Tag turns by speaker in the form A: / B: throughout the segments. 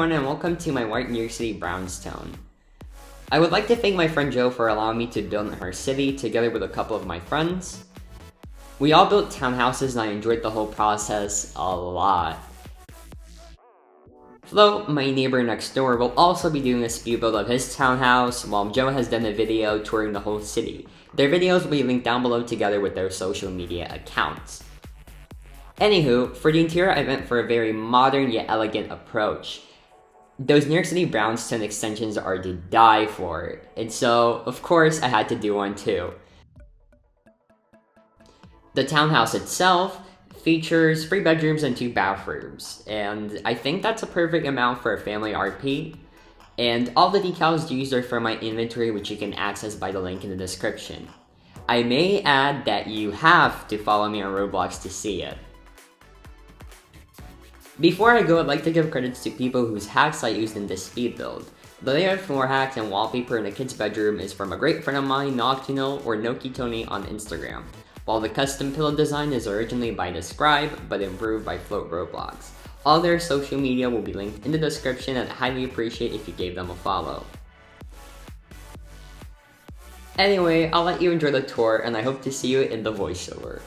A: everyone, and welcome to my white New York City Brownstone. I would like to thank my friend Jo for allowing me to build in her city together with a couple of my friends. We all built townhouses and I enjoyed the whole process a lot. Float, my neighbor next door, will also be doing a speed build of his townhouse, while Jo has done a video touring the whole city. Their videos will be linked down below together with their social media accounts. Anywho, for the interior I went for a very modern yet elegant approach. Those New York City Brownstone extensions are to die for, and so, of course, I had to do one too. The townhouse itself features 3 bedrooms and 2 bathrooms, and I think that's a perfect amount for a family RP. And all the decals used are from my inventory, which you can access by the link in the description. I may add that you have to follow me on Roblox to see it. Before I go, I'd like to give credits to people whose hacks I used in this speed build. The layout floor hacks and wallpaper in the kid's bedroom is from a great friend of mine, Nokitoni on Instagram, while the custom pillow design is originally by the Scribe, but improved by FloatRoblox. All their social media will be linked in the description, and I'd highly appreciate if you gave them a follow. Anyway, I'll let you enjoy the tour, and I hope to see you in the voiceover.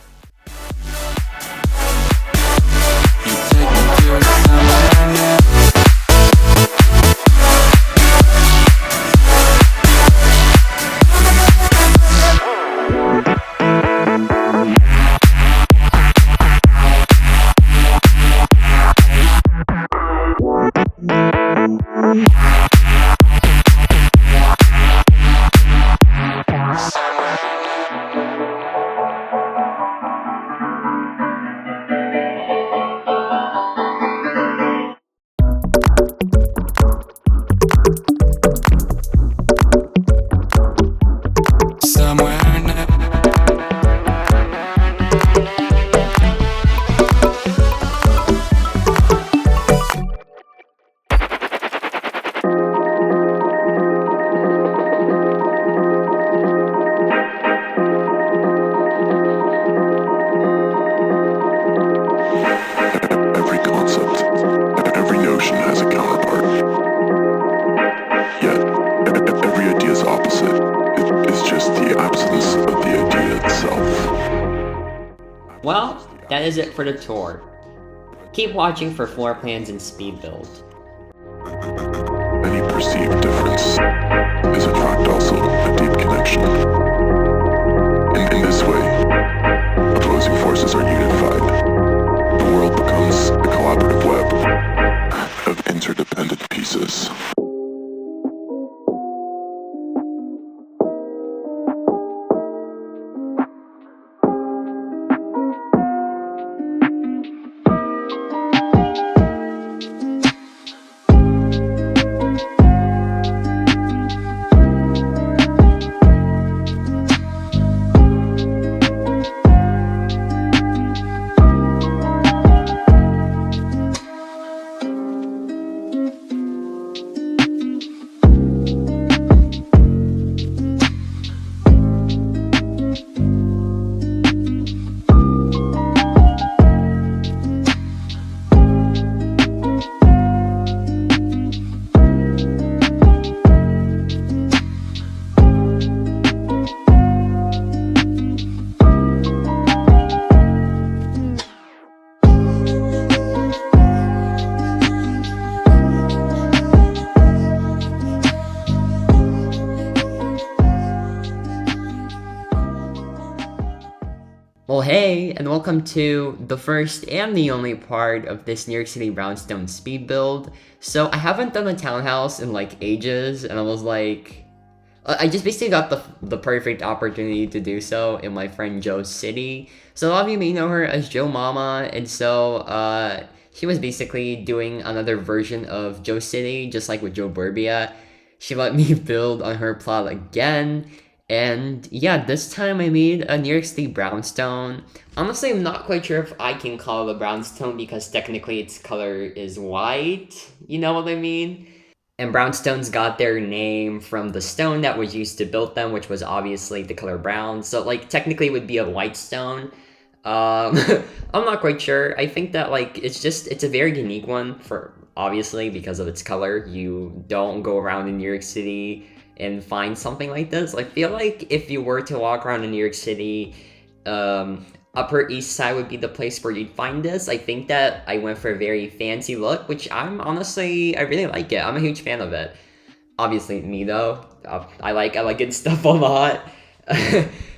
B: Has a counterpart. Yet, every idea is opposite. It is just the absence of the idea itself.
A: Well, that is it for the tour. Keep watching for floor plans and speed build.
B: Any perceived difference is in fact also a deep connection. In this way, opposing forces are unified. The world becomes a collaborative web of interdependent pieces.
A: Well, hey, and welcome to the first and the only part of this New York City Brownstone speed build. So I haven't done a townhouse in like ages, and I was like, I just basically got the perfect opportunity to do so in my friend Jo's city. So a lot of you may know her as Jo Mama, and so she was basically doing another version of Jo's city, just like with Joe Burbia. She let me build on her plot again. And yeah, this time I made a New York City Brownstone. Honestly, I'm not quite sure if I can call it a brownstone because technically its color is white. You know what I mean? And brownstones got their name from the stone that was used to build them, which was obviously the color brown. So like technically it would be a white stone. I'm not quite sure. I think that like it's a very unique one for obviously, because of its color. You don't go around in New York City and find something like this. I feel like if you were to walk around in New York City, Upper East Side would be the place where you'd find this. I think that I went for a very fancy look, which I really like it. I'm a huge fan of it. Obviously, me though, I like good stuff a lot.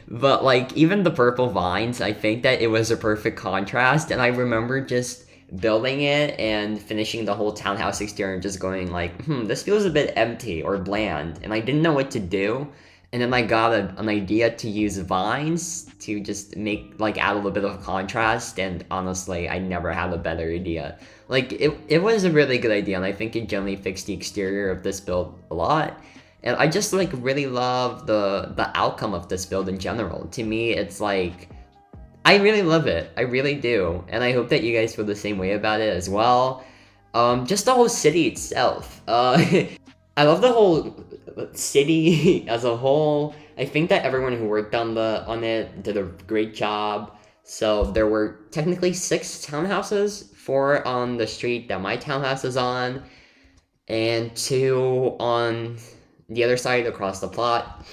A: But like even the purple vines, I think that it was a perfect contrast, and I remember just building it and finishing the whole townhouse exterior and just going like, this feels a bit empty or bland, and I didn't know what to do. And then I got an idea to use vines to just add a little bit of contrast, and honestly, I never had a better idea. Like, it was a really good idea, and I think it generally fixed the exterior of this build a lot. And I just, really love the outcome of this build in general. To me, it's like, I really love it. I really do. And I hope that you guys feel the same way about it as well. Just the whole city itself. I love the whole city as a whole. I think that everyone who worked on it did a great job. So there were technically 6 townhouses, 4 on the street that my townhouse is on, and 2 on the other side across the plot.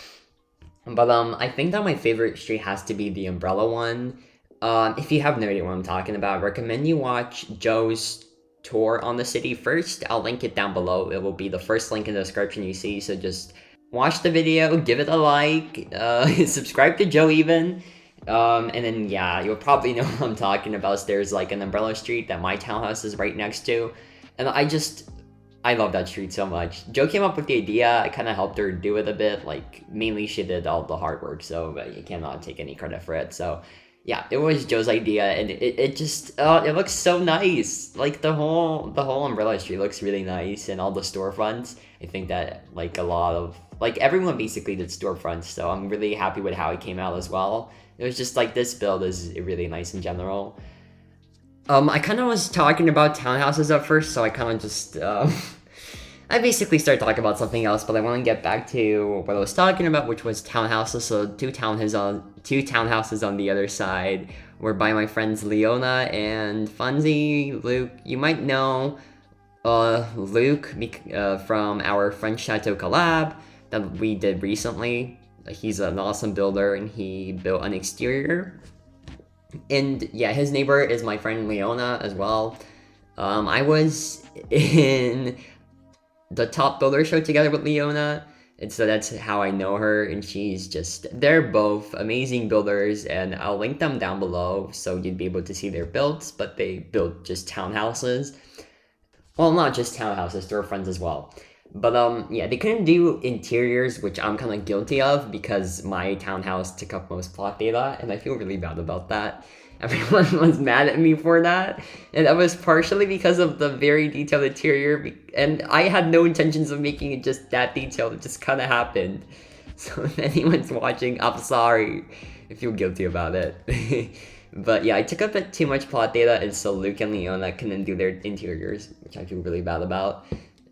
A: But I think that my favorite street has to be the Umbrella one. If you have no idea what I'm talking about, I recommend you watch Joe's tour on the city first. I'll link it down below. It will be the first link in the description you see, so just watch the video, give it a like, subscribe to Joe even, and then yeah, you'll probably know what I'm talking about. There's like an umbrella street that my townhouse is right next to, and I love that street so much. Joe came up with the idea. I kind of helped her do it a bit, mainly she did all the hard work, so you cannot take any credit for it. So yeah, it was Joe's idea, and it looks so nice. Like the whole umbrella street looks really nice, and all the storefronts. I think that a lot of everyone basically did storefronts, so I'm really happy with how it came out as well. It was just this build is really nice in general. I kind of was talking about townhouses at first, so I kind of just I basically started talking about something else, but I want to get back to what I was talking about, which was townhouses. So two townhouses on the other side were by my friends Leona and Thunz. Luke, you might know Luke from our French Chateau collab that we did recently. He's an awesome builder, and he built an exterior. And yeah, his neighbor is my friend Leona as well. I was in the Top Builder show together with Leona, and so that's how I know her, and they're both amazing builders, and I'll link them down below so you'd be able to see their builds, but they built just townhouses. Well, not just townhouses, storefronts as well. But yeah, they couldn't do interiors, which I'm kind of guilty of because my townhouse took up most plot data, and I feel really bad about that. Everyone was mad at me for that, and that was partially because of the very detailed interior, and I had no intentions of making it just that detailed. It just kind of happened. So if anyone's watching, I'm sorry if you're guilty about it. But yeah, I took up too much plot data, and so Luke and Leona couldn't do their interiors, which I feel really bad about.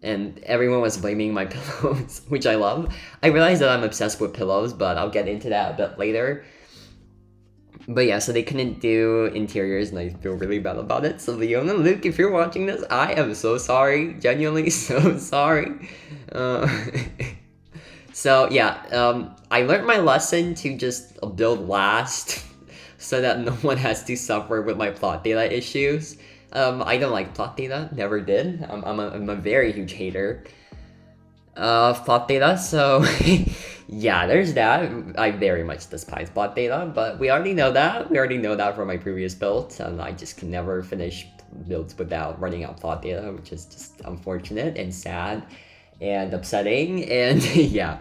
A: And everyone was blaming my pillows, which I love. I realize that I'm obsessed with pillows, but I'll get into that a bit later. But yeah, so they couldn't do interiors, and I feel really bad about it. So Leona, Luke, if you're watching this, I am so sorry. Genuinely so sorry. So yeah, I learned my lesson to just build last so that no one has to suffer with my plot data issues. I don't like plot data, never did. I'm a very huge hater of plot data, so yeah, there's that. I very much despise plot data, but we already know that. We already know that from my previous builds, and I just can never finish builds without running out plot data, which is just unfortunate and sad and upsetting, and yeah.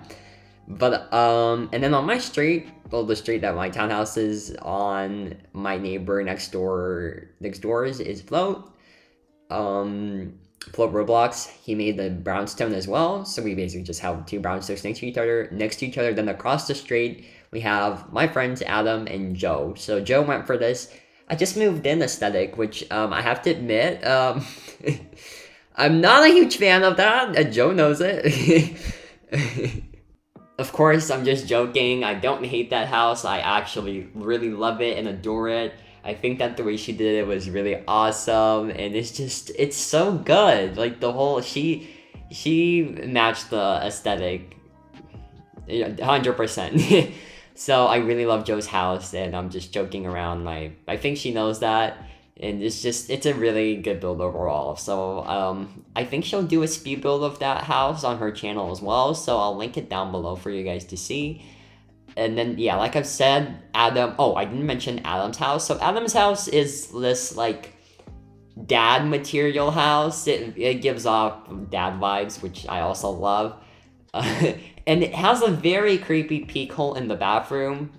A: But and then on my street, well, the street that my townhouse is on, my neighbor next doors is FloatRoblox. He made the Brownstone as well, so we basically just have 2 brownstones next to each other. Then across the street we have my friends Adam and Joe. So Joe went for this I just moved in aesthetic, which I have to admit, I'm not a huge fan of that, and Joe knows it. Of course, I'm just joking. I don't hate that house. I actually really love it and adore it. I think that the way she did it was really awesome, and it's so good. Like the whole she matched the aesthetic 100%. So I really love Joe's house, and I'm just joking around. I think she knows that, and it's a really good build overall. So I think she'll do a speed build of that house on her channel as well. So I'll link it down below for you guys to see. And then yeah, like I've said, Adam. Oh, I didn't mention Adam's house. So Adam's house is this like dad material house. It gives off dad vibes, which I also love. And it has a very creepy peek hole in the bathroom.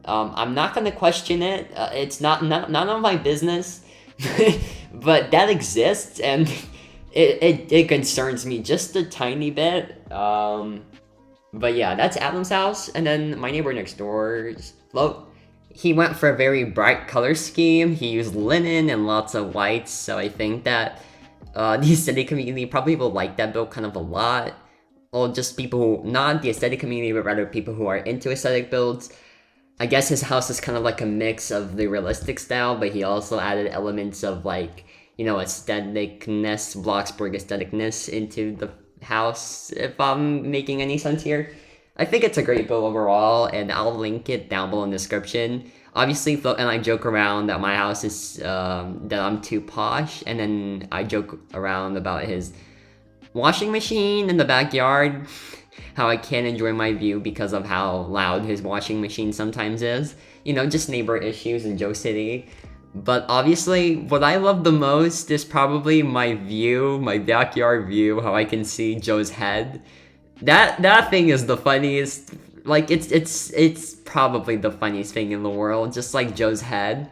A: I'm not gonna question it. It's none of my business, but that exists, and it concerns me just a tiny bit. But yeah, that's Adam's house, and then my neighbor next door, Float. He went for a very bright color scheme. He used linen and lots of whites, so I think that the aesthetic community probably will like that build kind of a lot. Well, just people who, not the aesthetic community, but rather people who are into aesthetic builds. I guess his house is kind of like a mix of the realistic style, but he also added elements of like, you know, aestheticness, Bloxburg aestheticness into the house, if I'm making any sense here. I think it's a great build overall, and I'll link it down below in the description. Obviously, Float and I joke around that my house is, that I'm too posh, and then I joke around about his washing machine in the backyard, how I can't enjoy my view because of how loud his washing machine sometimes is. You know, just neighbor issues in Joe City. But obviously, what I love the most is probably my view, my backyard view, how I can see Joe's head. That thing is the funniest. Like, it's probably the funniest thing in the world, just like Joe's head.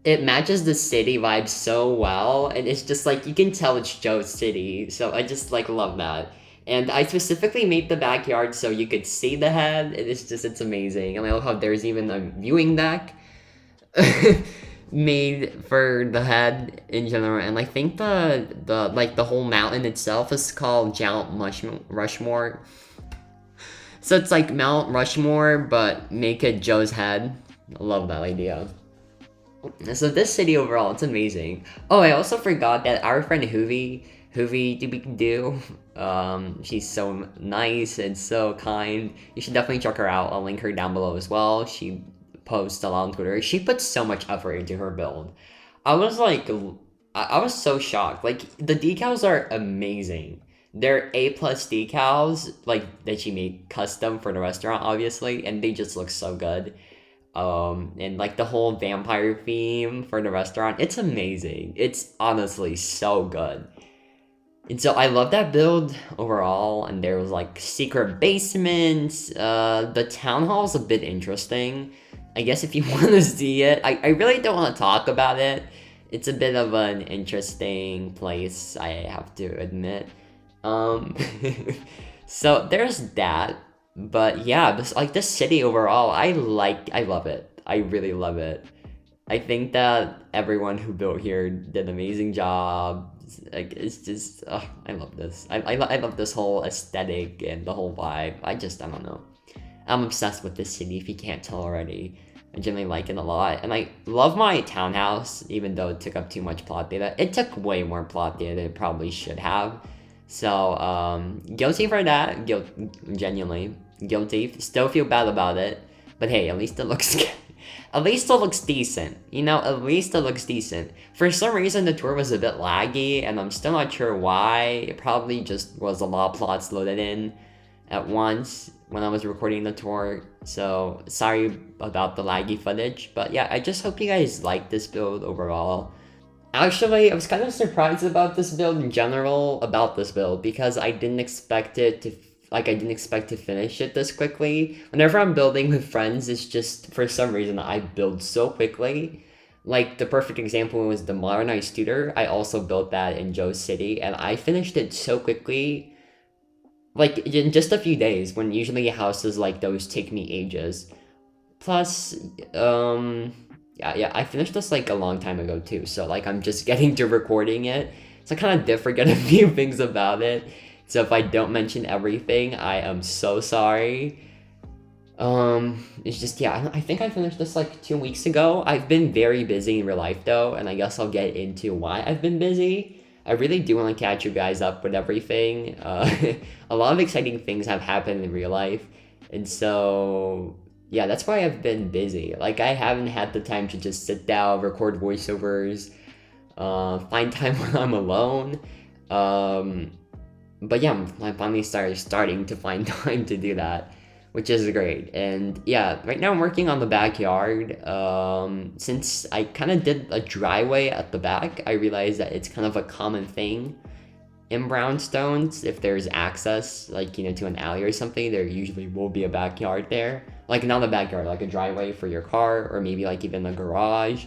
A: It matches the city vibe so well, and it's just like, you can tell it's Joe's city, so I just like love that. And I specifically made the backyard so you could see the head, it's amazing. And I love how there's even a viewing deck made for the head in general, and I think the whole mountain itself is called Mount Rushmore. So it's like Mount Rushmore, but make it Joe's head. I love that idea. So this city overall, it's amazing. Oh, I also forgot that our friend Hoovy do. She's so nice and so kind. You should definitely check her out. I'll link her down below as well. She posts a lot on Twitter. She puts so much effort into her build. I was like, I was so shocked. Like, the decals are amazing. They're A+ decals, like, that she made custom for the restaurant, obviously, and they just look so good. And like the whole vampire theme for the restaurant, it's amazing. It's honestly so good. And so I love that build overall, and there was like secret basements. The town hall is a bit interesting. I guess if you want to see it, I really don't want to talk about it. It's a bit of an interesting place, I have to admit. So there's that. But yeah, this city overall, I love it. I really love it. I think that everyone who built here did an amazing job. Like, it's just, I love this. I love this whole aesthetic and the whole vibe. I don't know. I'm obsessed with this city, if you can't tell already. I generally like it a lot. And I love my townhouse, even though it took up too much plot data. It took way more plot data than it probably should have. So, guilty for that. Genuinely guilty. Still feel bad about it. But hey, at least it looks at least it looks decent. You know, at least it looks decent. For some reason, the tour was a bit laggy, and I'm still not sure why. It probably just was a lot of plots loaded in at once when I was recording the tour. So, sorry about the laggy footage. But yeah, I just hope you guys like this build overall. Actually, I was kind of surprised about this build in general, because I didn't expect it to, I didn't expect to finish it this quickly. Whenever I'm building with friends, it's just, for some reason, I build so quickly. Like, the perfect example was the modernized tutor. I also built that in Joe City, and I finished it so quickly, like, in just a few days, when usually houses like those take me ages. Plus, yeah, I finished this like a long time ago too, so like I'm just getting to recording it, so I kind of did forget a few things about it. So if I don't mention everything, I am so sorry. It's just, yeah, I think I finished this like 2 weeks ago. I've been very busy in real life though, and I guess I'll get into why I've been busy. I really do want to catch you guys up with everything. A lot of exciting things have happened in real life, and so yeah, that's why I've been busy. Like, I haven't had the time to just sit down, record voiceovers, find time when I'm alone. Um, but yeah, I'm finally starting to find time to do that, which is great. And yeah, right now I'm working on the backyard. Since I kind of did a driveway at the back, I realized that it's kind of a common thing in brownstones. If there's access, like, to an alley or something, there usually will be a backyard there. Like, not a backyard, like a driveway for your car, or maybe like even a garage.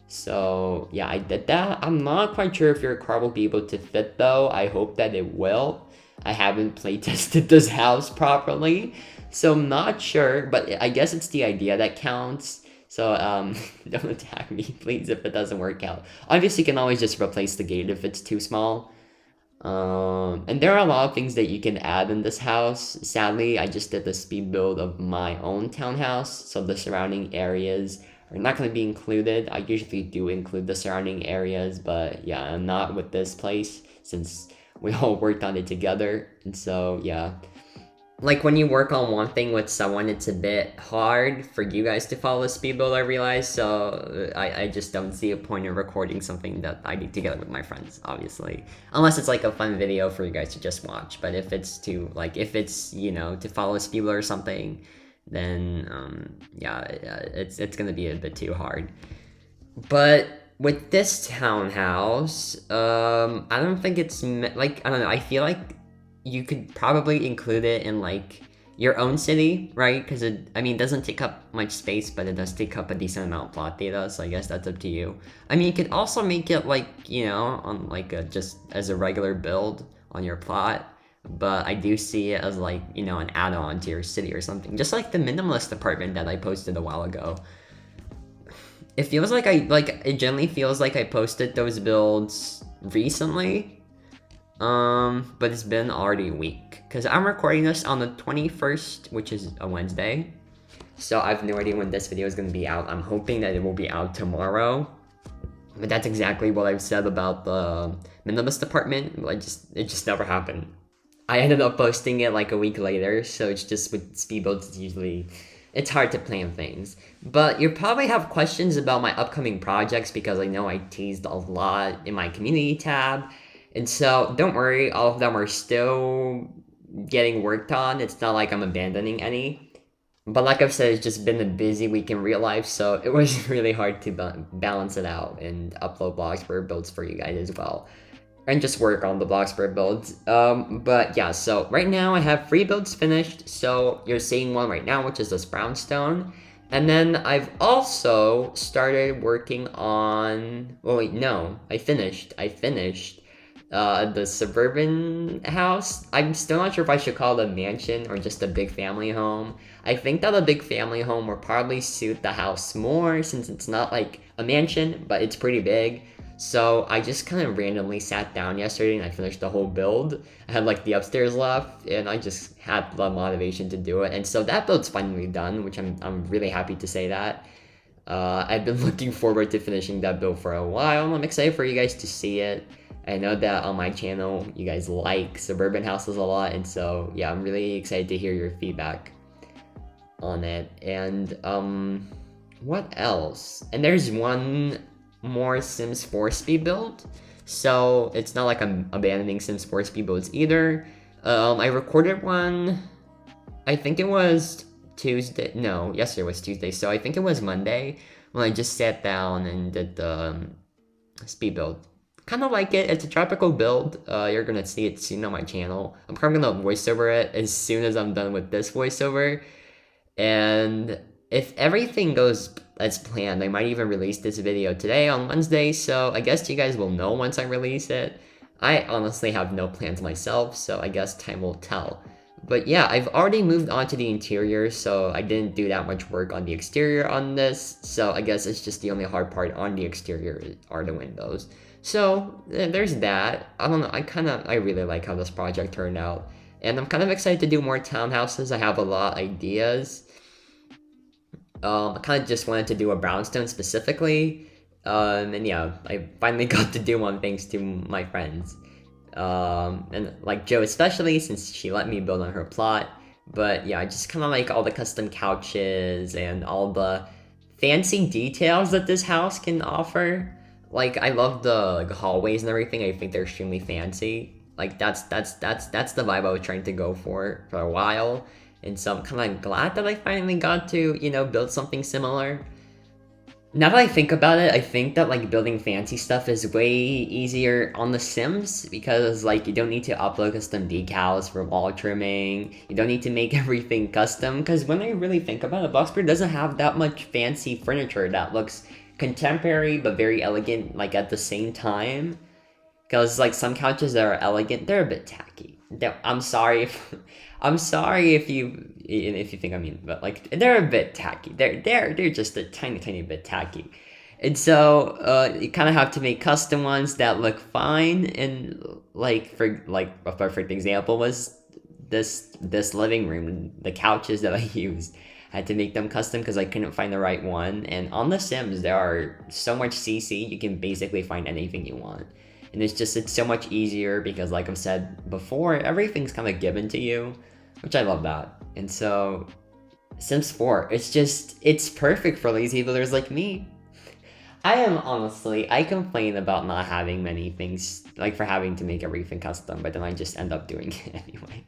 A: So yeah, I did that. I'm not quite sure if your car will be able to fit though. I hope that it will. I haven't play tested this house properly, so I'm not sure, but I guess it's the idea that counts. So don't attack me, please, if it doesn't work out. Obviously, you can always just replace the gate if it's too small. And there are a lot of things that you can add in this house. Sadly, I just did the speed build of my own townhouse, so the surrounding areas are not going to be included. I usually do include the surrounding areas, but yeah, I'm not with this place since we all worked on it together. And so yeah, like, when you work on one thing with someone, it's a bit hard for you guys to follow the speed build, I realize. So I just don't see a point in recording something that I do together with my friends, obviously, unless it's like a fun video for you guys to just watch. But if it's to follow a speed build or something, then yeah, it's gonna be a bit too hard. But with this townhouse, I don't think it's like, I don't know, I feel like you could probably include it in like your own city, right? Because it doesn't take up much space, but it does take up a decent amount of plot data, so I guess that's up to you. I mean, you could also make it like, on like just as a regular build on your plot, but I do see it as like, an add-on to your city or something, just like the minimalist apartment that I posted a while ago. It feels like it generally feels like I posted those builds recently. But it's been already a week, because I'm recording this on the 21st, which is a Wednesday. So I have no idea when this video is going to be out. I'm hoping that it will be out tomorrow. But that's exactly what I've said about the minimalist apartment. It just never happened. I ended up posting it like a week later, so it's just with speed builds, it's hard to plan things. But you probably have questions about my upcoming projects, because I know I teased a lot in my community tab. And so, don't worry, all of them are still getting worked on. It's not like I'm abandoning any. But like I've said, it's just been a busy week in real life, so it was really hard to balance it out and upload Bloxburg builds for you guys as well. And just work on the Bloxburg builds. But yeah, so right now I have 3 builds finished. So you're seeing one right now, which is this Brownstone. And then I've also started working on... Well, wait, no. I finished the suburban house. I'm still not sure if I should call it a mansion or just a big family home. I think that a big family home will probably suit the house more, since it's not like a mansion, but it's pretty big. So I just kind of randomly sat down yesterday and I finished the whole build. I had like the upstairs left, and I just had the motivation to do it. And so that build's finally done, which I'm really happy to say that. I've been looking forward to finishing that build for a while, and I'm excited for you guys to see it. I know that on my channel, you guys like suburban houses a lot, and so yeah, I'm really excited to hear your feedback on it. And what else? And there's one more Sims 4 speed build, so it's not like I'm abandoning Sims 4 speed builds either. I recorded one, I think it was Tuesday, no, yesterday was Tuesday, so I think it was Monday, when I just sat down and did the speed build. Kind of like it. It's a tropical build. You're gonna see it soon on my channel. I'm probably gonna voiceover it as soon as I'm done with this voiceover. And if everything goes as planned, I might even release this video today on Wednesday, so I guess you guys will know once I release it. I honestly have no plans myself, so I guess time will tell. But yeah, I've already moved on to the interior, so I didn't do that much work on the exterior on this, so I guess it's just the only hard part on the exterior are the windows. So there's that. I don't know, I really like how this project turned out, and I'm kind of excited to do more townhouses. I have a lot of ideas. I kind of just wanted to do a brownstone specifically. And yeah, I finally got to do one thanks to my friends. And like Joe especially, since she let me build on her plot. But yeah, I just kind of like all the custom couches and all the fancy details that this house can offer. Like I love the like, hallways and everything. I think they're extremely fancy. Like that's the vibe I was trying to go for a while. And so I'm kind of glad that I finally got to, build something similar. Now that I think about it, I think that like building fancy stuff is way easier on The Sims because like you don't need to upload custom decals for wall trimming. You don't need to make everything custom because when I really think about it, Bloxburg doesn't have that much fancy furniture that looks contemporary but very elegant like at the same time. Because like some couches that are elegant, they're a bit tacky. I'm sorry if you think I mean, but like they're a bit tacky. They're just a tiny bit tacky, and so you kind of have to make custom ones that look fine. And like for like a perfect example was this living room. The couches that I used, I had to make them custom because I couldn't find the right one. And on The Sims, there are so much CC, you can basically find anything you want. And it's so much easier because like I've said before, everything's kind of given to you, which I love that. And so Sims 4, it's perfect for lazy builders like me. I complain about not having many things, like for having to make everything custom, but then I just end up doing it anyway.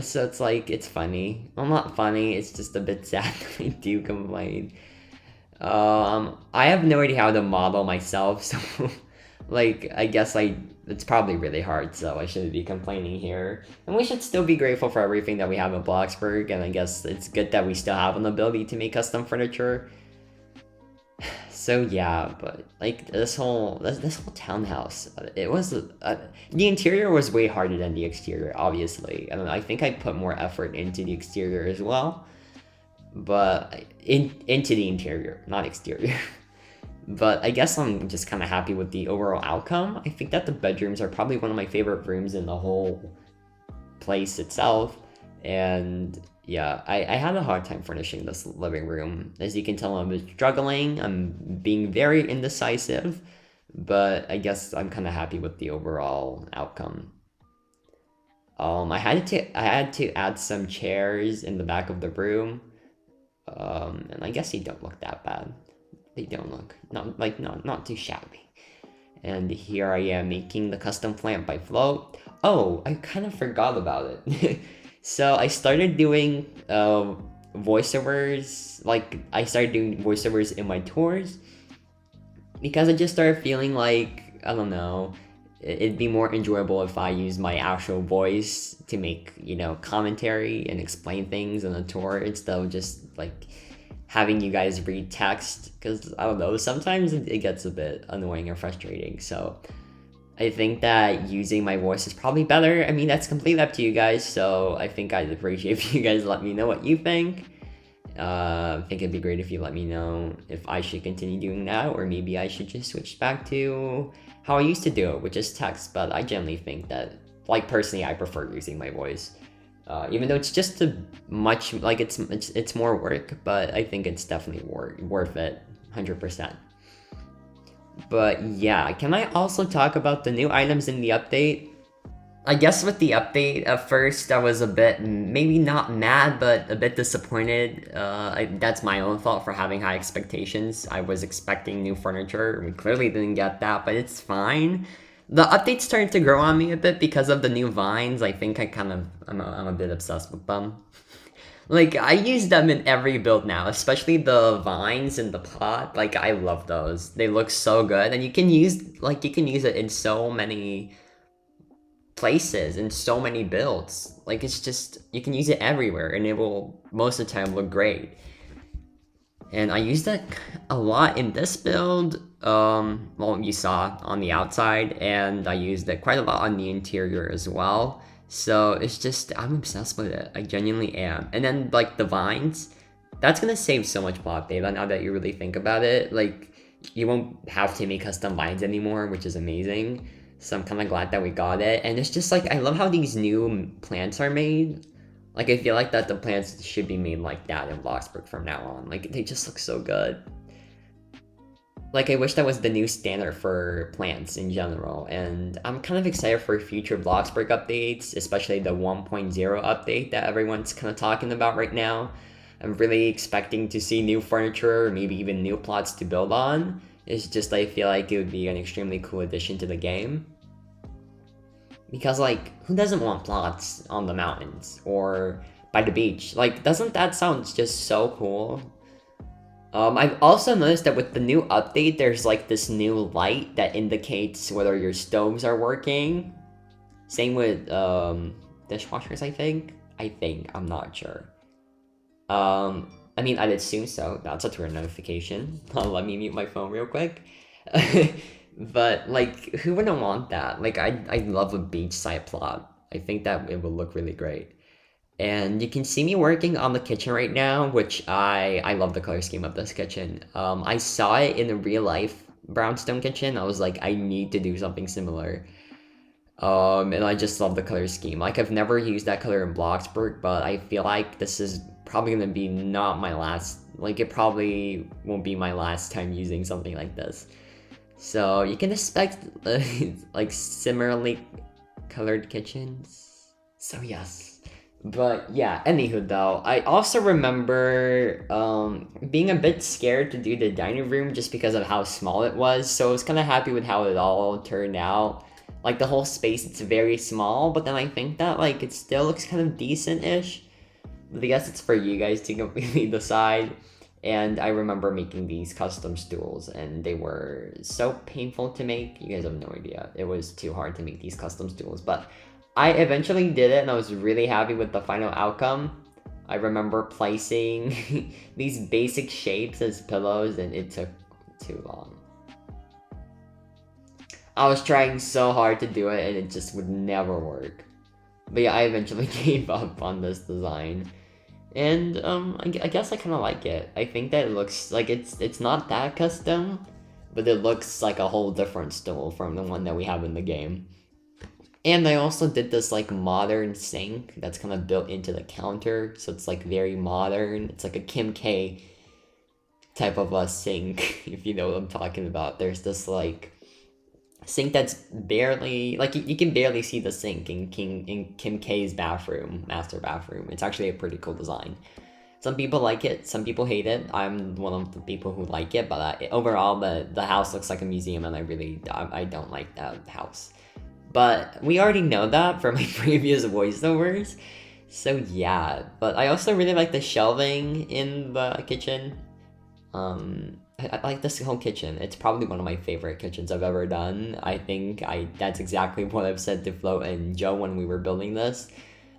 A: So it's like, it's funny. Well, not funny, it's just a bit sad that I do complain. I have no idea how to model myself, so like, I guess it's probably really hard, so I shouldn't be complaining here. And we should still be grateful for everything that we have in Bloxburg, and I guess it's good that we still have an ability to make custom furniture. So yeah, but like this whole townhouse, the interior was way harder than the exterior, obviously. And I think I put more effort into the exterior as well, but into the interior, not exterior. But I guess I'm just kind of happy with the overall outcome. I think that the bedrooms are probably one of my favorite rooms in the whole place itself. And yeah, I had a hard time furnishing this living room. As you can tell, I'm struggling. I'm being very indecisive. But I guess I'm kind of happy with the overall outcome. I had to add some chairs in the back of the room. And I guess they don't look that bad. They don't look not too shabby. And here I am making the custom plant by Float. Oh, I kind of forgot about it. So I started doing voiceovers. Like I started doing voiceovers in my tours because I just started feeling like, I don't know, it'd be more enjoyable if I use my actual voice to make, commentary and explain things in a tour instead of just like having you guys read text, because I don't know, sometimes it gets a bit annoying or frustrating. So I think that using my voice is probably better. I mean, that's completely up to you guys, so I think I'd appreciate if you guys let me know what you think. I think it'd be great if you let me know if I should continue doing that, or maybe I should just switch back to how I used to do it, which is text. But I generally think that, like personally, I prefer using my voice. Even though it's just it's more work, but I think it's definitely worth it, 100%. But yeah, can I also talk about the new items in the update? I guess with the update, at first I was a bit, maybe not mad, but a bit disappointed. That's my own fault for having high expectations. I was expecting new furniture. We clearly didn't get that, but it's fine. The update's starting to grow on me a bit because of the new vines. I think I'm a bit obsessed with them. Like, I use them in every build now, especially the vines in the pot. Like, I love those. They look so good, and you can use it in so many places, in so many builds. Like, it's just, you can use it everywhere, and it will, most of the time, look great. And I used that a lot in this build, well, you saw on the outside, and I used it quite a lot on the interior as well. So it's just, I'm obsessed with it. I genuinely am. And then, like, the vines, that's gonna save so much plot data now that you really think about it. Like, you won't have to make custom vines anymore, which is amazing. So I'm kind of glad that we got it. And it's just, like, I love how these new plants are made. Like, I feel like that the plants should be made like that in Bloxburg from now on. Like, they just look so good. Like, I wish that was the new standard for plants in general, and I'm kind of excited for future Bloxburg updates, especially the 1.0 update that everyone's kind of talking about right now. I'm really expecting to see new furniture, or maybe even new plots to build on. It's just I feel like it would be an extremely cool addition to the game. Because, like, who doesn't want plots on the mountains or by the beach? Like, doesn't that sound just so cool? I've also noticed that with the new update, there's like this new light that indicates whether your stoves are working. Same with dishwashers, I think. I'm not sure. I mean, I'd assume so. That's a Twitter notification. Let me mute my phone real quick. But, like, who wouldn't want that? Like, I love a beachside plot. I think that it would look really great. And you can see me working on the kitchen right now, which I love the color scheme of this kitchen. I saw it in a real life brownstone kitchen. I was like, I need to do something similar. And I just love the color scheme. Like, I've never used that color in Bloxburg, but I feel like this is probably gonna be not my last, like, it probably won't be my last time using something like this. So you can expect like similarly colored kitchens. So yes. But yeah, anywho though, I also remember being a bit scared to do the dining room just because of how small it was. So I was kind of happy with how it all turned out. Like the whole space, it's very small, but then I think that like it still looks kind of decent-ish. But I guess it's for you guys to completely decide. And I remember making these custom stools, and they were so painful to make. You guys have no idea. It was too hard to make these custom stools, but I eventually did it, and I was really happy with the final outcome. I remember placing these basic shapes as pillows, and it took too long. I was trying so hard to do it, and it just would never work. But yeah, I eventually gave up on this design. And I guess I kind of like it. I think that it looks like it's not that custom, but it looks like a whole different stool from the one that we have in the game. And I also did this like modern sink that's kind of built into the counter, so it's like very modern. It's like a Kim K type of a sink, if you know what I'm talking about. There's this like sink that's barely, like you can barely see the sink in Kim K's bathroom, master bathroom. It's actually a pretty cool design. Some people like it, some people hate it. I'm one of the people who like it, but overall the house looks like a museum, and I don't like that house. But we already know that from my previous voiceovers, so yeah. But I also really like the shelving in the kitchen. I like this whole kitchen. It's probably one of my favorite kitchens I've ever done. I think that's exactly what I've said to Float and Joe when we were building this.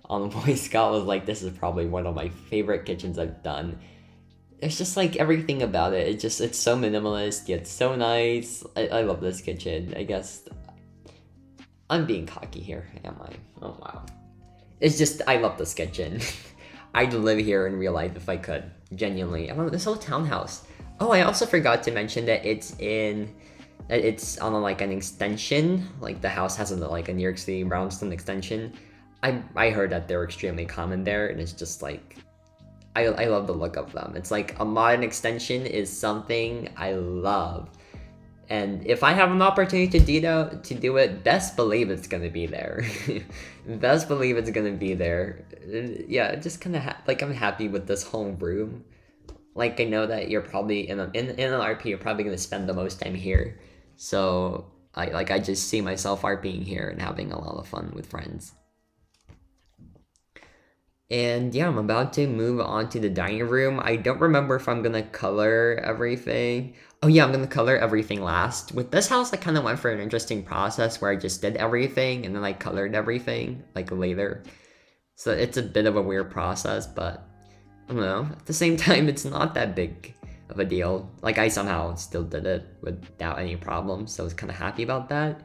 A: On the voice call, was like, this is probably one of my favorite kitchens I've done. It's just like everything about it. It's so minimalist, yet so nice. I love this kitchen. I guess I'm being cocky here, am I? Oh wow. It's just, I love this kitchen. I'd live here in real life if I could. Genuinely. I love this whole townhouse. Oh, I also forgot to mention that it's on like an extension. Like the house has like a New York City Brownstone extension. I heard that they're extremely common there, and it's just like, I love the look of them. It's like a modern extension is something I love. And if I have an opportunity to do it, best believe it's gonna be there. Best believe it's gonna be there. Yeah, just kind of like I'm happy with this whole room. Like I know that you're probably in an RP, you're probably gonna spend the most time here. So I just see myself RPing here and having a lot of fun with friends. And yeah, I'm about to move on to the dining room. I don't remember if I'm gonna color everything. Oh yeah, I'm gonna color everything last. With this house, I kind of went for an interesting process where I just did everything and then I colored everything like later. So it's a bit of a weird process, but I don't know. At the same time, it's not that big of a deal. Like I somehow still did it without any problems, so I was kind of happy about that.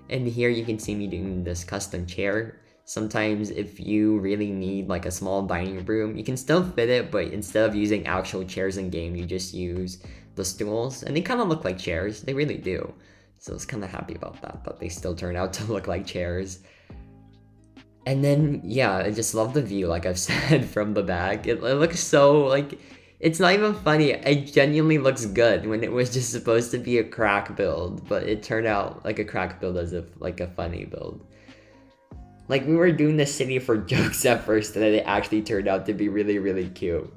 A: And here you can see me doing this custom chair. Sometimes if you really need like a small dining room, you can still fit it, but instead of using actual chairs in game, you just use the stools, and they kind of look like chairs. They really do. So I was kind of happy about that, but they still turn out to look like chairs. And then, yeah, I just love the view, like I've said, from the back. It looks so, like, it's not even funny. It genuinely looks good when it was just supposed to be a crack build, but it turned out like a crack build as if, like, a funny build. Like, we were doing the city for jokes at first, and then it actually turned out to be really, really cute.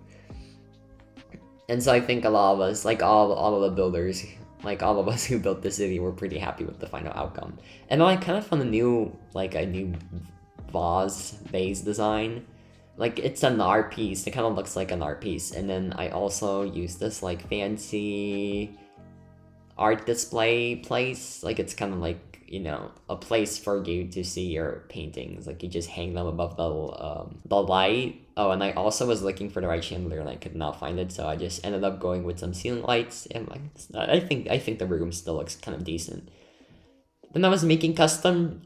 A: And so I think a lot of us, like all of the builders, like all of us who built the city, were pretty happy with the final outcome. And then I kind of found a new vase design. Like, it's an art piece. It kind of looks like an art piece. And then I also used this like fancy art display place. Like, it's kind of like, you know, a place for you to see your paintings. Like, you just hang them above the light. Oh, and I also was looking for the right chandelier and I could not find it, so I just ended up going with some ceiling lights. And like, I think the room still looks kind of decent. Then I was making a custom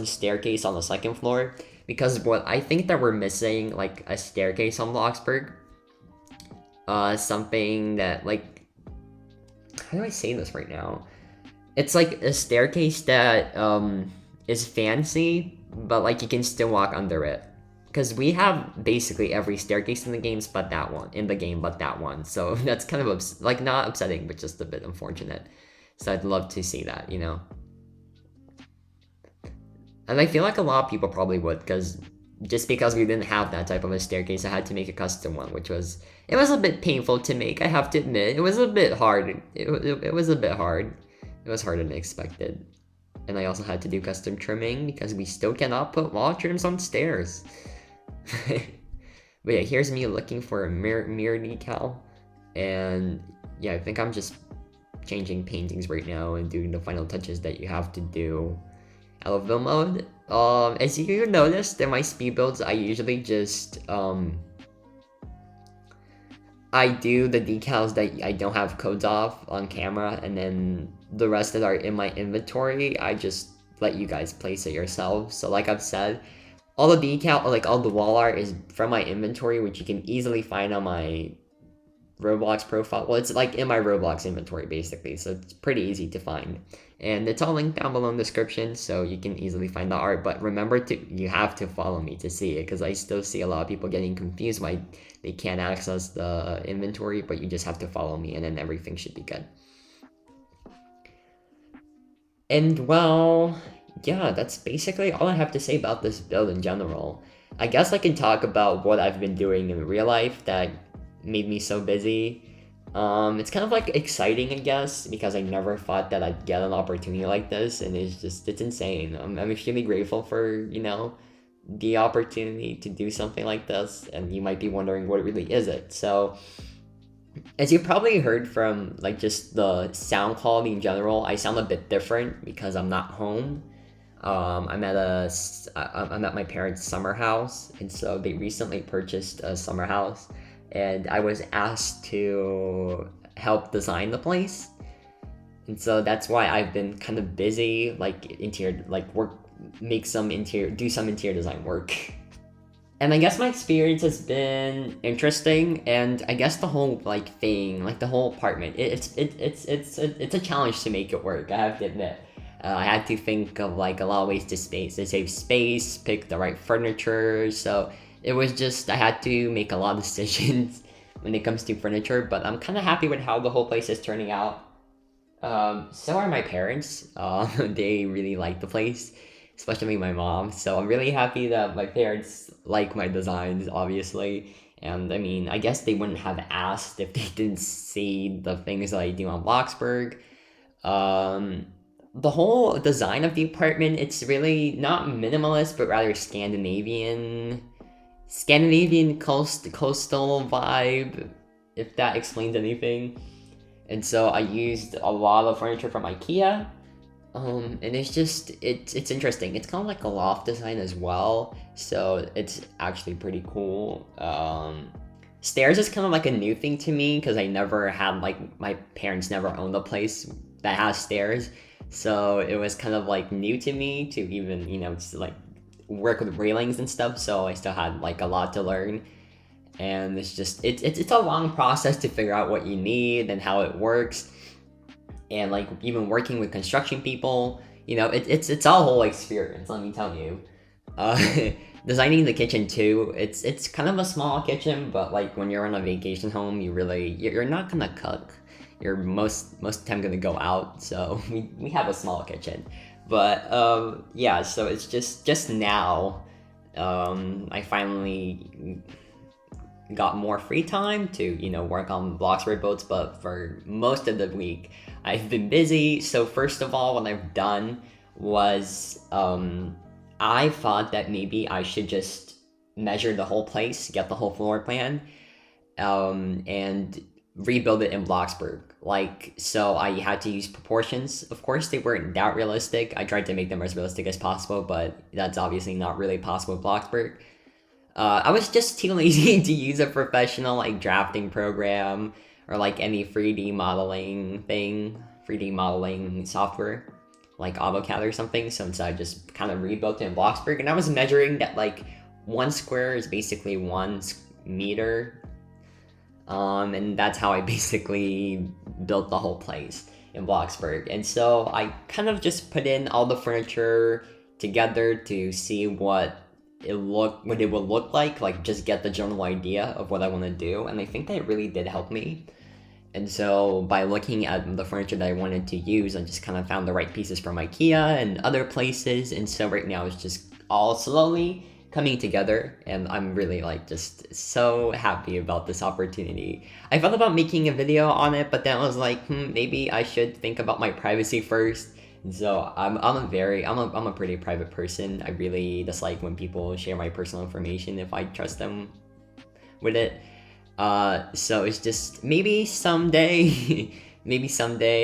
A: staircase on the second floor, because what I think that we're missing, like a staircase on Bloxburg. Something that, like, how do I say this right now? It's like a staircase that is fancy, but like you can still walk under it. Because we have basically every staircase in the games but that one. In the game but that one. So that's kind of like not upsetting, but just a bit unfortunate. So I'd love to see that, you know. And I feel like a lot of people probably would, because just because we didn't have that type of a staircase, I had to make a custom one, which was, it was a bit painful to make, I have to admit. It was a bit hard. It was a bit hard. It was harder than expected. And I also had to do custom trimming because we still cannot put wall trims on stairs. But yeah, here's me looking for a mirror decal. And yeah, I think I'm just changing paintings right now and doing the final touches that you have to do out of build mode. As you noticed in my speed builds, I usually just I do the decals that I don't have codes off on camera, and then the rest that are in my inventory, I just let you guys place it yourselves. So like I've said, all the decal, like all the wall art is from my inventory, which you can easily find on my Roblox profile. Well, it's like in my Roblox inventory basically, so it's pretty easy to find. And it's all linked down below in the description, so you can easily find the art. But remember, you have to follow me to see it, because I still see a lot of people getting confused why they can't access the inventory, but you just have to follow me and then everything should be good. And well, yeah, that's basically all I have to say about this build in general. I guess I can talk about what I've been doing in real life that made me so busy. It's kind of like exciting, I guess, because I never thought that I'd get an opportunity like this, and it's insane. I'm extremely grateful for, you know, the opportunity to do something like this, and you might be wondering, what really is it? So, as you probably heard from, like, just the sound quality in general, I sound a bit different because I'm not home. I'm at my parents' summer house, and so they recently purchased a summer house, and I was asked to help design the place. And so that's why I've been kind of busy, like interior, like do some interior design work. And I guess my experience has been interesting, and I guess the whole the whole apartment, it's a challenge to make it work, I have to admit. I had to think of like a lot of ways to save space, pick the right furniture, so it was just, I had to make a lot of decisions when it comes to furniture, but I'm kind of happy with how the whole place is turning out. So are my parents. They really like the place, especially my mom, so I'm really happy that my parents like my designs, obviously. And I mean, I guess they wouldn't have asked if they didn't see the things that I do on Bloxburg. The whole design of the apartment, it's really not minimalist, but rather Scandinavian coastal vibe, if that explains anything. And so I used a lot of furniture from IKEA. And it's interesting. It's kind of like a loft design as well, so it's actually pretty cool. Stairs is kind of like a new thing to me, because I never had, like, my parents never owned a place that has stairs, so it was kind of like new to me to even, you know, just like work with railings and stuff. So I still had like a lot to learn, and it's a long process to figure out what you need and how it works. And like even working with construction people, it's a whole experience, let me tell you. Uh, designing the kitchen too, it's kind of a small kitchen, but like when you're on a vacation home, you're not gonna cook. You're most of the time gonna go out, so we have a small kitchen. But yeah, so it's just now I finally got more free time to work on Bloxburg boats, but for most of the week I've been busy. So first of all, what I've done was I thought that maybe I should just measure the whole place, get the whole floor plan, and rebuild it in Bloxburg. So I had to use proportions. Of course, they weren't that realistic. I tried to make them as realistic as possible, but that's obviously not really possible with Bloxburg. I was just too lazy to use a professional drafting program or any 3D modeling software like AutoCAD or something. So instead I just kind of rebuilt it in Bloxburg, and I was measuring that 1 square is basically 1 meter. And that's how I basically built the whole place in Bloxburg. And so I kind of just put in all the furniture together to see what it would look like just get the general idea of what I want to do. And I think that really did help me. And so by looking at the furniture that I wanted to use, I just kind of found the right pieces from IKEA and other places. And so right now it's just all slowly coming together, and I'm really just so happy about this opportunity. I thought about making a video on it, but then I was like, maybe I should think about my privacy first. And so I'm a pretty private person. I really dislike when people share my personal information if I trust them with it. So it's just maybe someday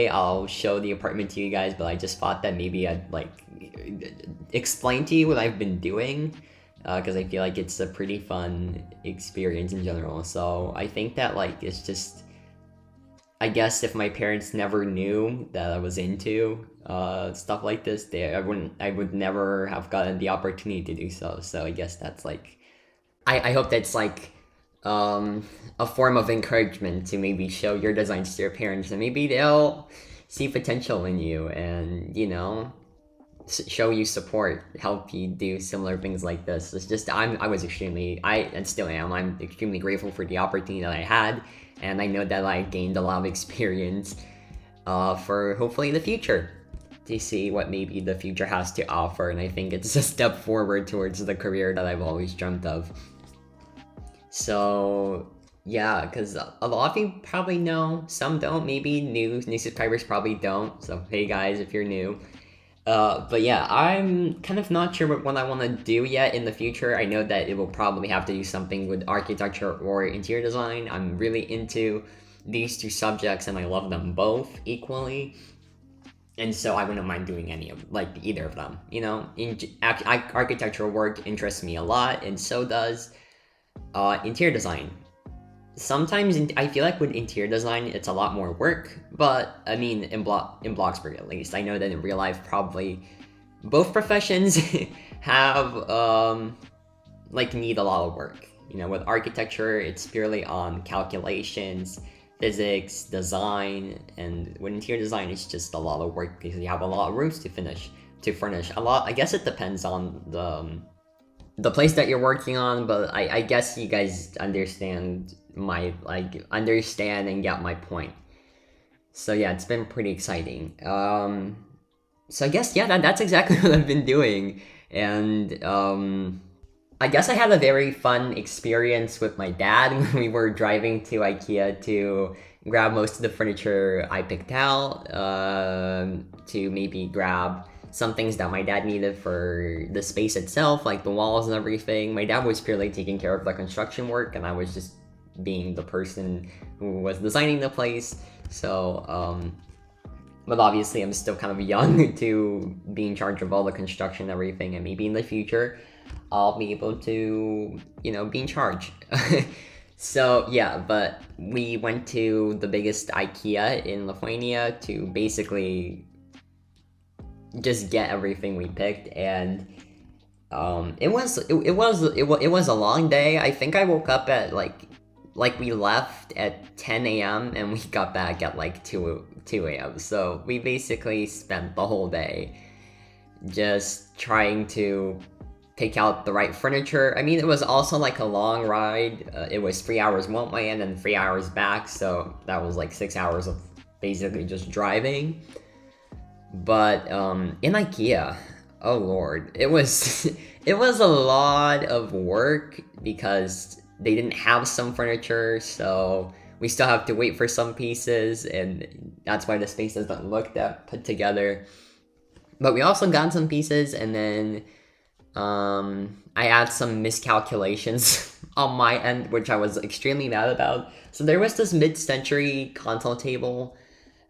A: I'll show the apartment to you guys, but I just thought that maybe I'd explain to you what I've been doing, because I feel like it's a pretty fun experience in general. So I think that it's just, I guess if my parents never knew that I was into stuff like this, I would never have gotten the opportunity to do so. So I guess that's I hope that's a form of encouragement to maybe show your designs to your parents, and maybe they'll see potential in you and show you support, help you do similar things like this. It's just I'm extremely grateful for the opportunity that I had, and I know that I gained a lot of experience for hopefully the future, to see what maybe the future has to offer. And I think it's a step forward towards the career that I've always dreamt of. So yeah, because a lot of you probably know, some don't, maybe new subscribers probably don't, so hey guys if you're new. But yeah, I'm kind of not sure what I want to do yet in the future. I know that it will probably have to do something with architecture or interior design. I'm really into these two subjects and I love them both equally. And so I wouldn't mind doing either of them. Architectural work interests me a lot, and so does interior design. Sometimes I feel like with interior design, it's a lot more work, but I mean, in Bloxburg at least, I know that in real life, probably both professions have, need a lot of work. With architecture, it's purely on calculations, physics, design, and with interior design, it's just a lot of work because you have a lot of rooms to furnish. A lot, I guess it depends on the place that you're working on, but I guess you guys understand and get my point. So yeah, it's been pretty exciting. So I guess that's exactly what I've been doing, and I guess I had a very fun experience with my dad when we were driving to IKEA to grab most of the furniture I picked out, to maybe grab some things that my dad needed for the space itself, like the walls and everything. My dad was purely taking care of the construction work, and I was just being the person who was designing the place. So, but obviously I'm still kind of young to be in charge of all the construction and everything, and maybe in the future I'll be able to, be in charge. So yeah, but we went to the biggest IKEA in Lithuania to basically just get everything we picked, and it was a long day. I think I woke up at we left at 10 a.m. and we got back at 2 a.m. So we basically spent the whole day just trying to pick out the right furniture. I mean, it was also like a long ride. It was 3 hours one way and then 3 hours back, so that was like 6 hours of basically just driving. But in IKEA, oh lord, it was it was a lot of work because they didn't have some furniture, so we still have to wait for some pieces, and that's why the space doesn't look that put together. But we also got some pieces, and then I had some miscalculations on my end, which I was extremely mad about. So there was this mid-century console table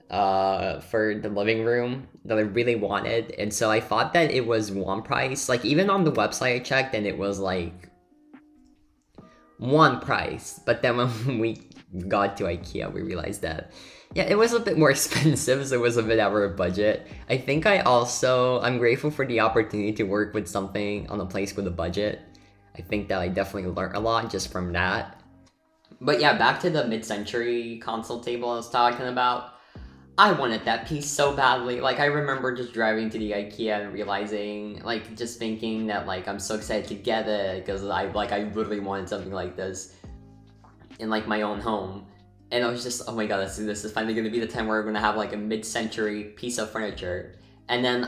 A: for the living room that I really wanted, and so I thought that it was one price. Like, even on the website I checked, and it was like one price. But then when we got to IKEA, we realized that yeah, it was a bit more expensive, so it was a bit out of our budget. I think I'm grateful for the opportunity to work with something on a place with a budget. I think that I definitely learned a lot just from that. But yeah, back to the mid-century console table I was talking about. I wanted that piece so badly. Like, I remember just driving to the IKEA and realizing, like, just thinking that, like, I'm so excited to get it because I really wanted something like this in, like, my own home. And I was just, oh my god, this is finally gonna be the time where we're gonna have, like, a mid-century piece of furniture. And then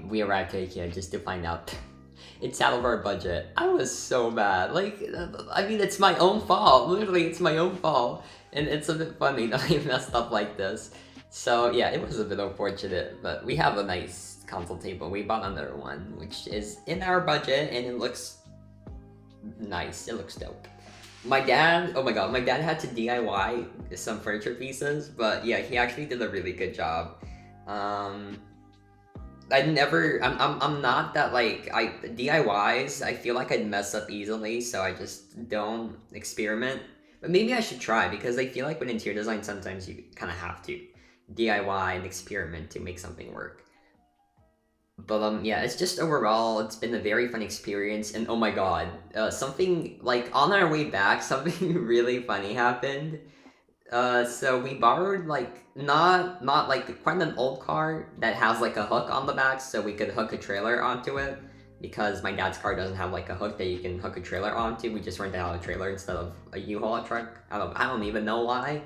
A: we arrived to IKEA just to find out it's out of our budget. I was so mad. Like, I mean, it's my own fault. Literally, it's my own fault. And it's a bit funny that I messed up like this. So yeah, it was a bit unfortunate, but we have a nice console table. We bought another one, which is in our budget, and it looks nice. It looks dope. My dad, oh my god, my dad had to DIY some furniture pieces, but yeah, he actually did a really good job. I'm not that, like, DIYs, I feel like I'd mess up easily, so I just don't experiment. But maybe I should try, because I feel like with interior design, sometimes you kind of have to DIY and experiment to make something work. But yeah, it's just overall, it's been a very fun experience, and oh my god, something, like, on our way back, something really funny happened. So we borrowed, like, not like quite an old car that has like a hook on the back, so we could hook a trailer onto it, because my dad's car doesn't have like a hook that you can hook a trailer onto. We just rented out a trailer instead of a U-Haul truck. I don't even know why.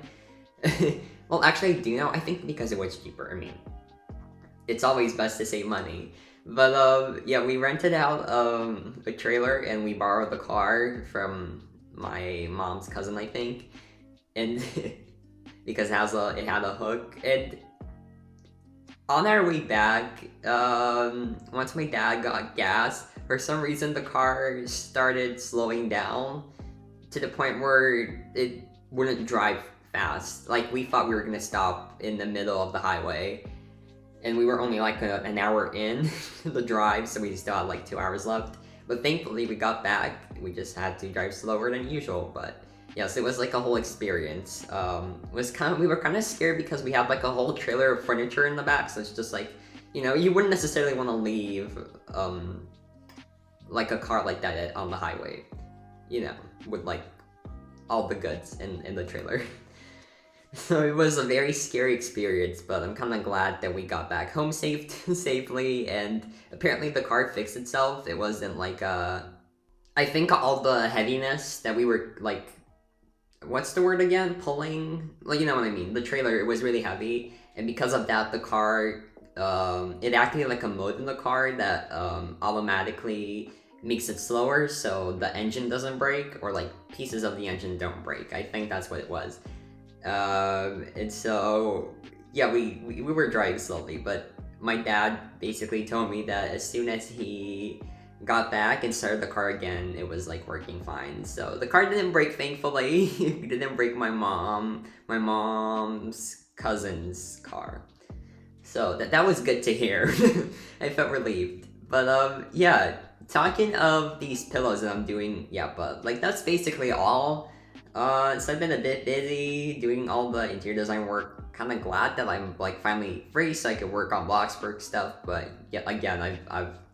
A: Well, actually, I do know. I think because it was cheaper. I mean, it's always best to save money. But yeah, we rented out a trailer, and we borrowed the car from my mom's cousin, I think, and because it had a hook. And on our way back, once my dad got gas, for some reason the car started slowing down to the point where it wouldn't drive fast. Like, we thought we were gonna stop in the middle of the highway, and we were only like an hour in the drive, so we still had like 2 hours left. But thankfully we got back. We just had to drive slower than usual. But yes, it was like a whole experience. We were kind of scared because we had like a whole trailer of furniture in the back, so it's just like, you know, you wouldn't necessarily want to leave like a car like that on the highway, you know, with like all the goods in the trailer. So it was a very scary experience, but I'm kind of glad that we got back home safely, and apparently the car fixed itself. It wasn't like I think all the heaviness that we were like, what's the word again? Pulling, like, you know what I mean? The trailer, it was really heavy, and because of that, the car, it activated like a mode in the car that automatically makes it slower, so the engine doesn't break, or like pieces of the engine don't break. I think that's what it was. And so yeah, we were driving slowly, but my dad basically told me that as soon as he got back and started the car again, it was like working fine. So the car didn't break, thankfully. It didn't break my mom's cousin's car. So that was good to hear. I felt relieved. But yeah, talking of these pillows that I'm doing, yeah, but like that's basically all. So I've been a bit busy doing all the interior design work. Kind of glad that I'm like finally free so I could work on Bloxburg stuff. But yeah, again,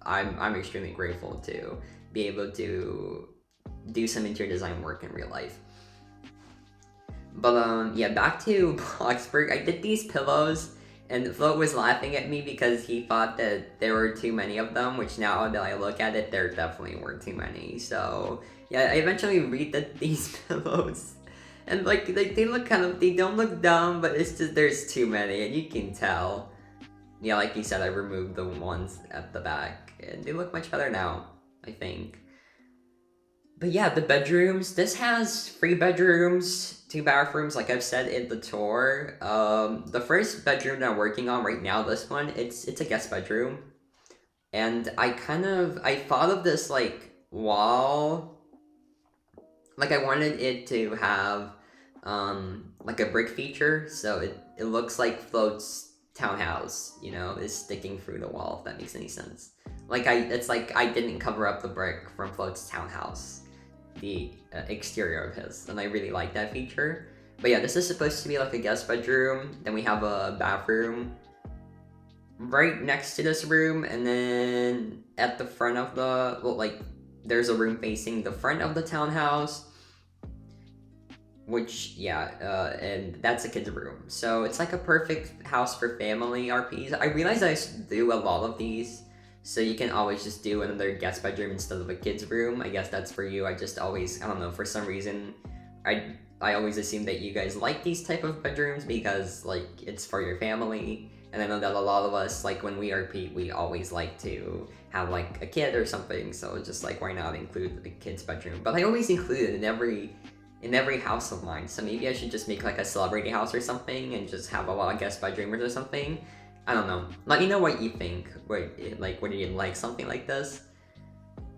A: I'm extremely grateful to be able to do some interior design work in real life. But yeah, back to Bloxburg. I did these pillows, And Float was laughing at me because he thought that there were too many of them, which now that I look at it, there definitely were too many. So yeah, I eventually redid these pillows. And like they look they don't look dumb, but it's just there's too many, and you can tell. Yeah, like you said, I removed the ones at the back, and they look much better now, I think. But yeah, the bedrooms. This has 3 bedrooms, 2 bathrooms, like I've said in the tour. The first bedroom that I'm working on right now, this one, it's a guest bedroom. And I thought of this, like, wall. Like, I wanted it to have, like a brick feature, so it looks like Float's townhouse, you know, is sticking through the wall, if that makes any sense. Like, it's like I didn't cover up the brick from Float's townhouse, the exterior of his, and I really like that feature. But yeah, this is supposed to be like a guest bedroom. Then we have a bathroom right next to this room, and then at the front of the, well, like, there's a room facing the front of the townhouse, which, yeah, and that's a kid's room. So it's like a perfect house for family RPs. I realize I do a lot of these, so you can always just do another guest bedroom instead of a kid's room. I guess that's for you. I just always, I don't know, for some reason, I always assume that you guys like these type of bedrooms because, like, it's for your family. And I know that a lot of us, like, when we RP, we always like to have, like, a kid or something. So it's just like, why not include the kid's bedroom? But I always include it in every house of mine. So maybe I should just make, like, a celebrity house or something and just have a lot of guest bedrooms or something. I don't know. Let me know what you think. What do you like something like this?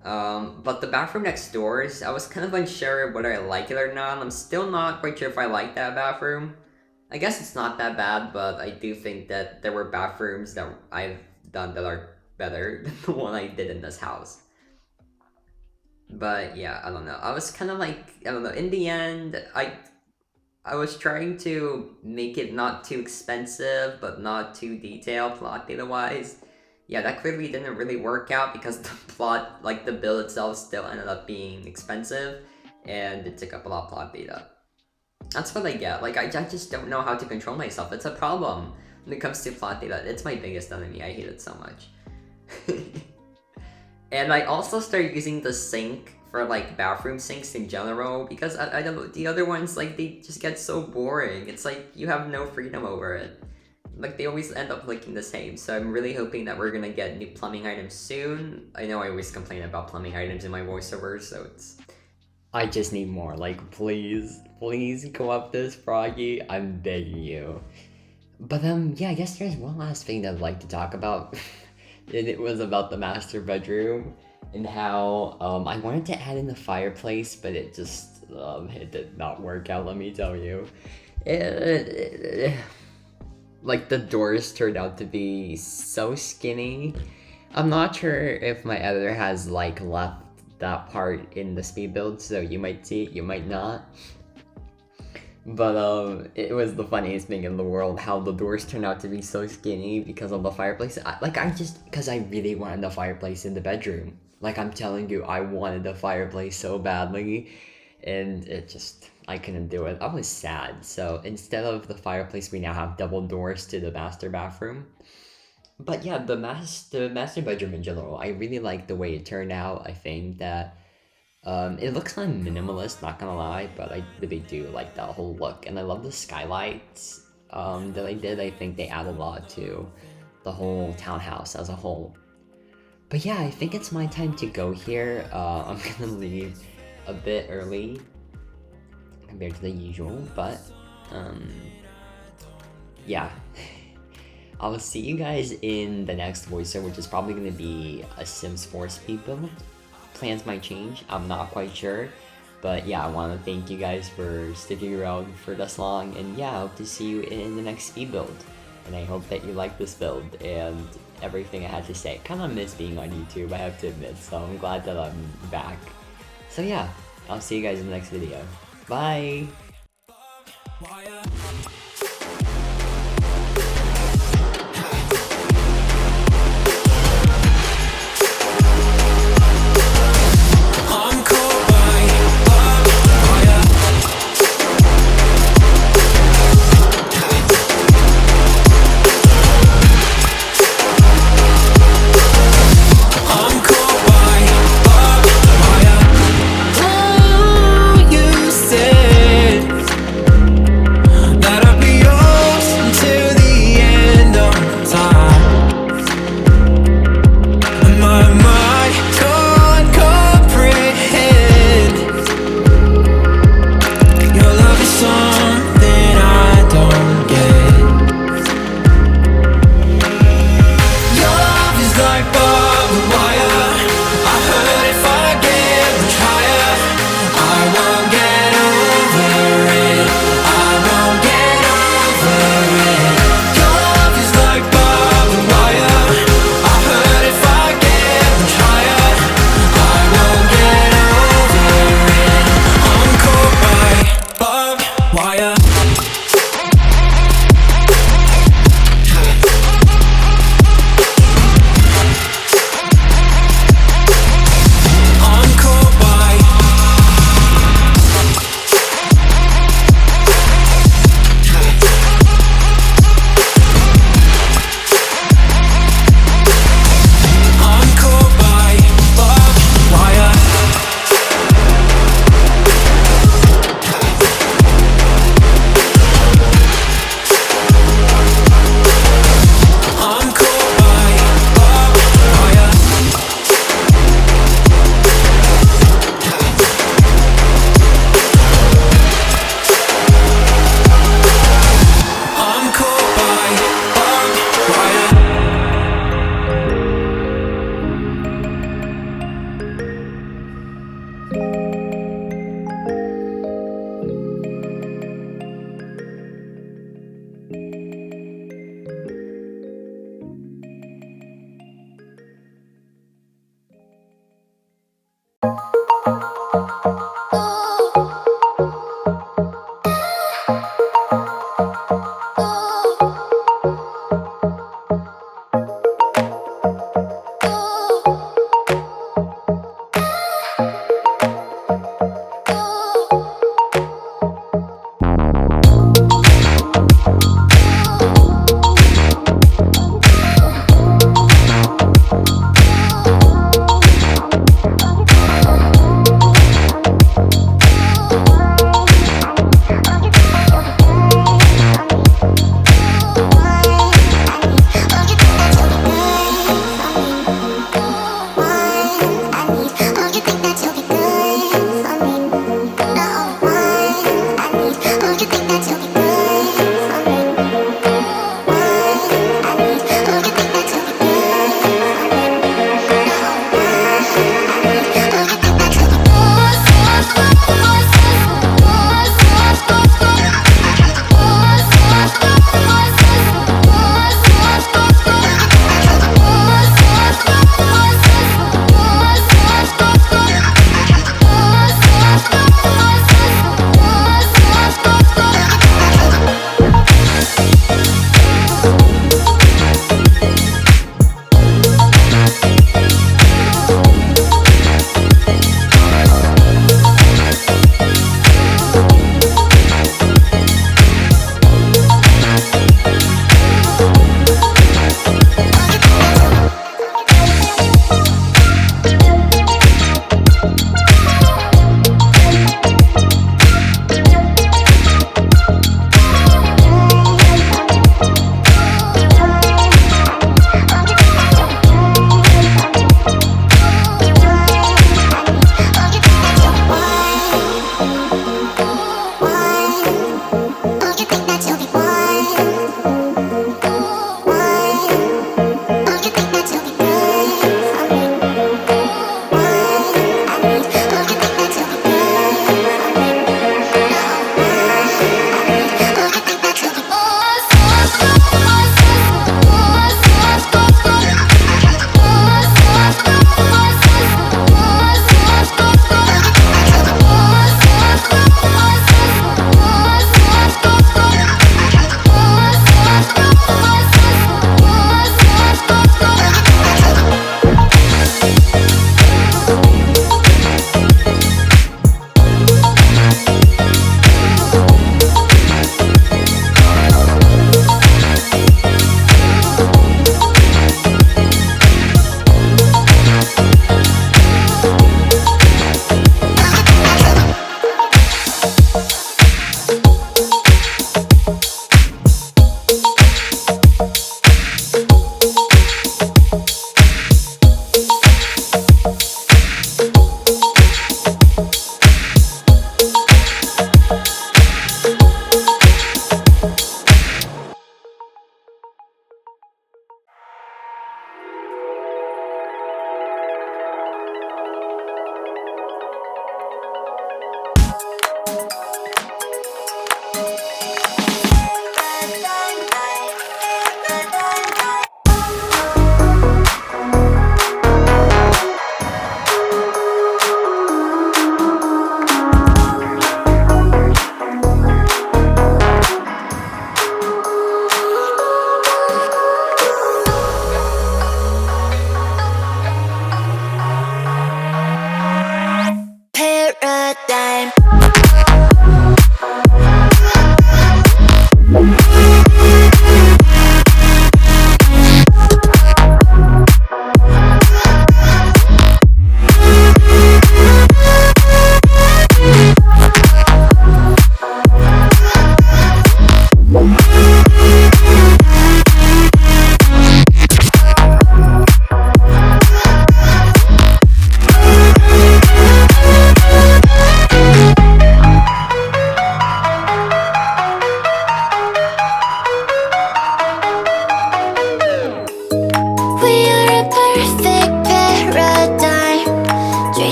A: But the bathroom next doors, I was kind of unsure whether I like it or not. I'm still not quite sure if I like that bathroom. I guess it's not that bad, but I do think that there were bathrooms that I've done that are better than the one I did in this house. But yeah, I don't know. I was kind of like, I don't know. In the end, I was trying to make it not too expensive, but not too detailed plot data wise. Yeah, that clearly didn't really work out because the plot, like the build itself, still ended up being expensive, and it took up a lot of plot data. That's what I get. Like, I just don't know how to control myself. It's a problem when it comes to plot data. It's my biggest enemy. I hate it so much. And I also started using the sink for, like, bathroom sinks in general because I don't know, the other ones, like, they just get so boring. It's like you have no freedom over it. Like, they always end up looking the same. So I'm really hoping that we're gonna get new plumbing items soon. I know I always complain about plumbing items in my voiceovers, so it's... I just need more. Like, please go up this, Froggy. I'm begging you. But, yeah, I guess there's one last thing that I'd like to talk about. And it was about the master bedroom and how I wanted to add in the fireplace, but it just it did not work out, let me tell you. Like, the doors turned out to be so skinny. I'm not sure if my editor has, like, left that part in the speed build, so you might see it, you might not. But it was the funniest thing in the world how the doors turned out to be so skinny because of the fireplace. Because I really wanted the fireplace in the bedroom. Like, I'm telling you, I wanted the fireplace so badly, and I couldn't do it. I was sad. So instead of the fireplace, we now have double doors to the master bathroom. But yeah, the master bedroom in general, I really like the way it turned out. I think that it looks kind of minimalist, not gonna lie, but I really do like that whole look. And I love the skylights that I did. I think they add a lot to the whole townhouse as a whole. But yeah, I think it's my time to go here. I'm gonna leave a bit early compared to the usual, but yeah. I will see you guys in the next voiceover, which is probably going to be a Sims 4 speed build. Plans might change, I'm not quite sure. But yeah, I want to thank you guys for sticking around for this long. And yeah, I hope to see you in the next speed build. And I hope that you like this build and everything I had to say. Kind of miss being on YouTube, I have to admit. So I'm glad that I'm back. So yeah, I'll see you guys in the next video. Bye!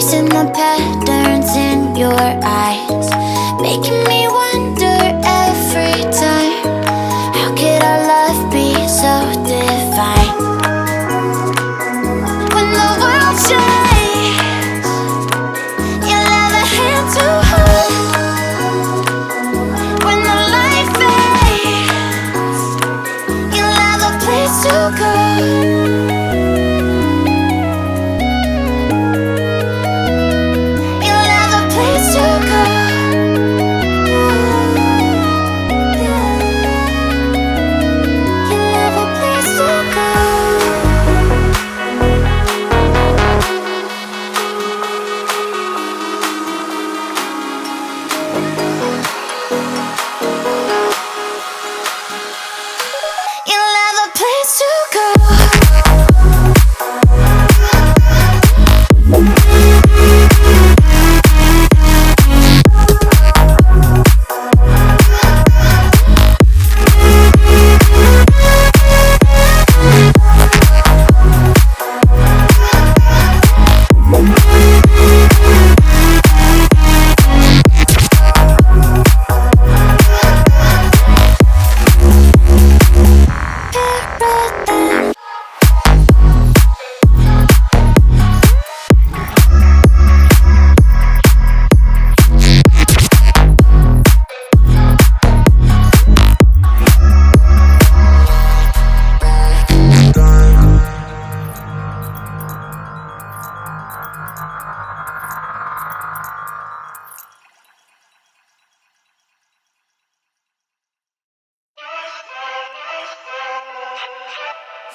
C: Tracing the patterns in your eyes, making me wonder every time, how could our love be so divine? When the world shakes, you'll have a hand to hold. When the light fades, you'll have a place to go.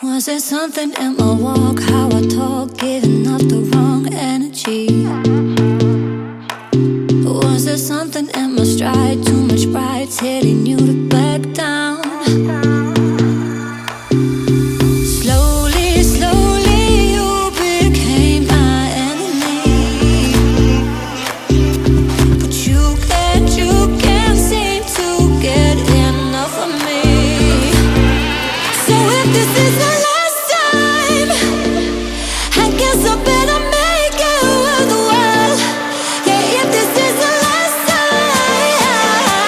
D: Was it something in my walk, how I talk, giving off the wrong energy? Was it something in my stride, too much pride, telling you to back down? Slowly, slowly you became my enemy, but you can't seem to get enough of me. So if this is the last time, I guess I better make it worthwhile. Yeah, if this is the last time,